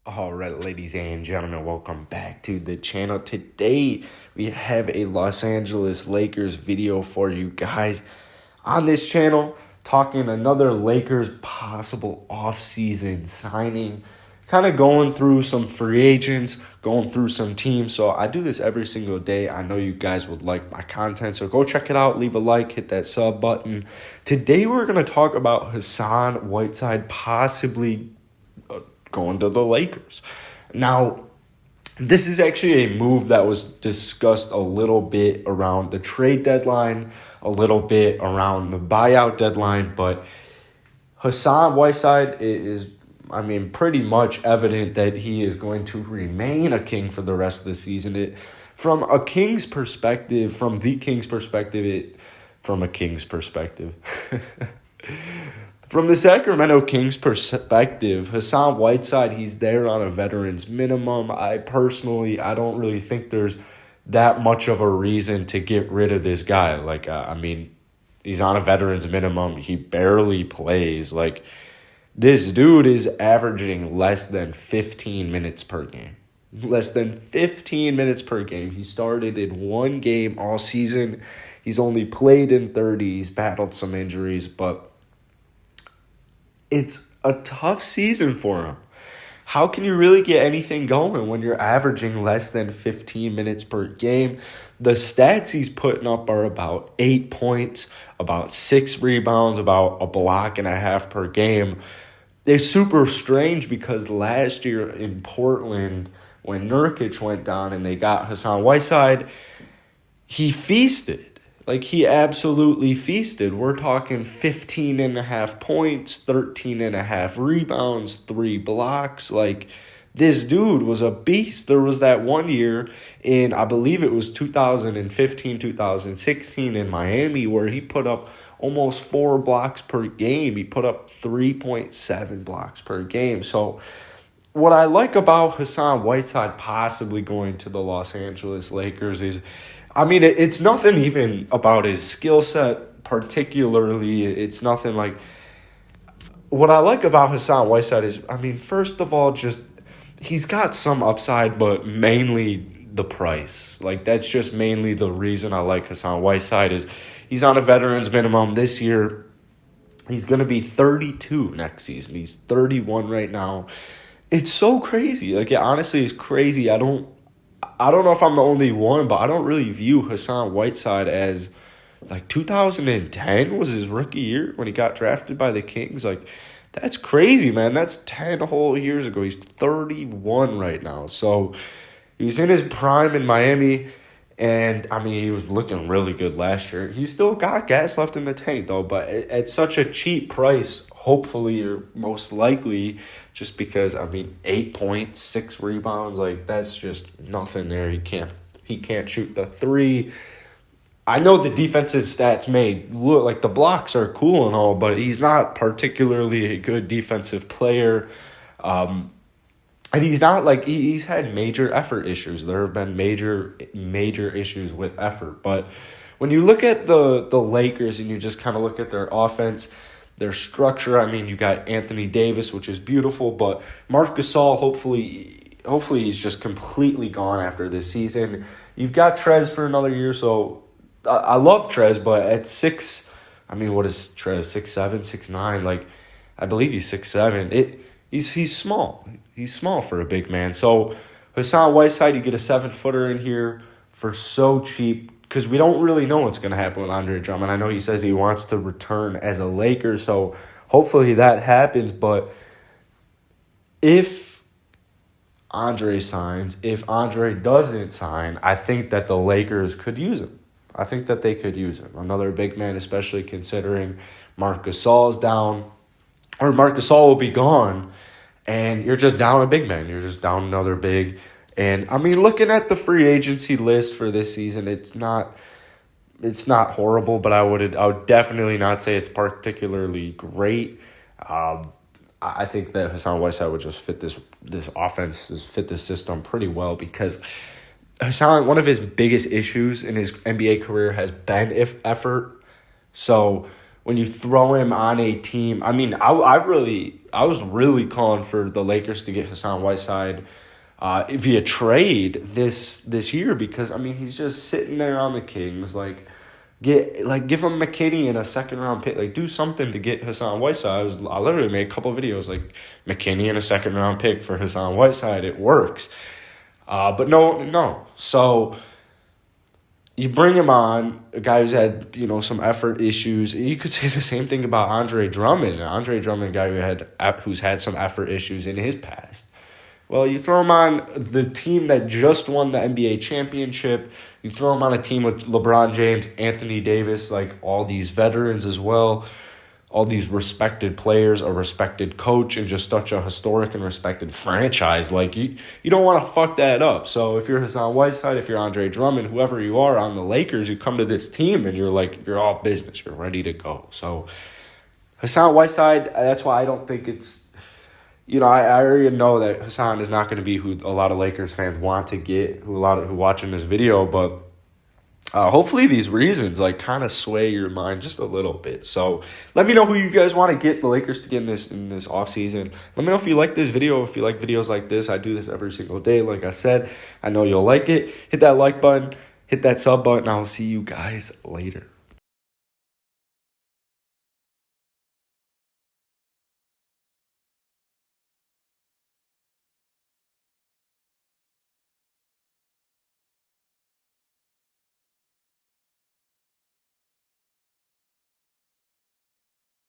All right, ladies and gentlemen, welcome back to the channel. Today, we have a Los Angeles Lakers video for you guys on this channel, talking another Lakers possible offseason signing, kind of going through some free agents, going through some teams. So I do this every single day. I know you guys would like my content, so go check it out, leave a like, hit that sub button. Today, we're going to talk about Hassan Whiteside possibly going to the Lakers. Now, this is actually a move that was discussed a little bit around the trade deadline, a little bit around the buyout deadline, but Hassan Whiteside is, pretty much evident that he is going to remain a King for the rest of the season. From a King's perspective, from a King's perspective, from the Sacramento Kings perspective, Hassan Whiteside, he's there on a veteran's minimum. I don't really think there's that much of a reason to get rid of this guy. He's on a veteran's minimum. He barely plays. This dude is averaging less than 15 minutes per game. Less than 15 minutes per game. He started in one game all season. He's only played in 30. He's battled some injuries, but it's a tough season for him. How can you really get anything going when you're averaging less than 15 minutes per game? The stats he's putting up are about 8 points, about 6 rebounds, about a block and a half per game. They're super strange because last year in Portland, when Nurkic went down and they got Hassan Whiteside, he feasted. He absolutely feasted. We're talking 15 and a half points, 13 and a half rebounds, 3 blocks. This dude was a beast. There was that one year in, I believe it was 2015, 2016 in Miami, where he put up almost 4 blocks per game. He put up 3.7 blocks per game. So what I like about Hassan Whiteside possibly going to the Los Angeles Lakers is, it's nothing even about his skill set particularly. It's nothing like... What I like about Hassan Whiteside is, first of all, just he's got some upside, but mainly the price. That's just mainly the reason I like Hassan Whiteside is he's on a veteran's minimum this year. He's going to be 32 next season. He's 31 right now. It's so crazy. It honestly is crazy. I don't know if I'm the only one, but I don't really view Hassan Whiteside as 2010 was his rookie year when he got drafted by the Kings. That's crazy, man. That's 10 whole years ago. He's 31 right now. So he was in his prime in Miami, and he was looking really good last year. He still got gas left in the tank, though, but at such a cheap price, hopefully or most likely, just because 8 points, 6 rebounds, that's just nothing there. He can't shoot the 3. I know the defensive stats may look like the blocks are cool and all, but he's not particularly a good defensive player. And he's not he's had major effort issues. There have been major issues with effort. But when you look at the Lakers and you just kind of look at their offense, their structure, you got Anthony Davis, which is beautiful, but Marc Gasol, hopefully he's just completely gone after this season. You've got Trez for another year, so I love Trez, but at 6, what is Trez, 6'7", 6'9", I believe he's 6'7". He's small. He's small for a big man. So Hassan Whiteside, you get a 7-footer in here for so cheap, because we don't really know what's going to happen with Andre Drummond. I know he says he wants to return as a Laker, so hopefully that happens. But if Andre signs, if Andre doesn't sign, I think that the Lakers could use him. I think that they could use him. Another big man, especially considering Marc Gasol is down, or Marc Gasol will be gone, and you're just down a big man. You're just down another big. And, looking at the free agency list for this season, it's not horrible, but I would definitely not say it's particularly great. I think that Hassan Whiteside would just fit this offense, fit this system pretty well, because Hassan, one of his biggest issues in his NBA career has been effort. So when you throw him on a team. I mean, I was really calling for the Lakers to get Hassan Whiteside via trade this year, because I mean he's just sitting there on the Kings. Give him McKinney and a second round pick. Like, do something to get Hassan Whiteside. I literally made a couple videos like McKinney and a second round pick for Hassan Whiteside. It works. But no. So you bring him on, a guy who's had, some effort issues. You could say the same thing about Andre Drummond. Andre Drummond, a guy who's had some effort issues in his past. Well, you throw him on the team that just won the NBA championship. You throw him on a team with LeBron James, Anthony Davis, like all these veterans as well, all these respected players, a respected coach, and just such a historic and respected franchise. Like, you don't want to fuck that up. So if you're Hassan Whiteside, if you're Andre Drummond, whoever you are on the Lakers, you come to this team and you're all business. You're ready to go. So Hassan Whiteside, that's why I don't think it's, I already know that Hassan is not going to be who a lot of Lakers fans want to get, who watching this video, but hopefully these reasons kind of sway your mind just a little bit. So let me know who you guys want to get the Lakers to get in this offseason. Let me know if you like this video, if you like videos like this. I do this every single day, like I said. I know you'll like it. Hit that like button, hit that sub button. I'll see you guys later.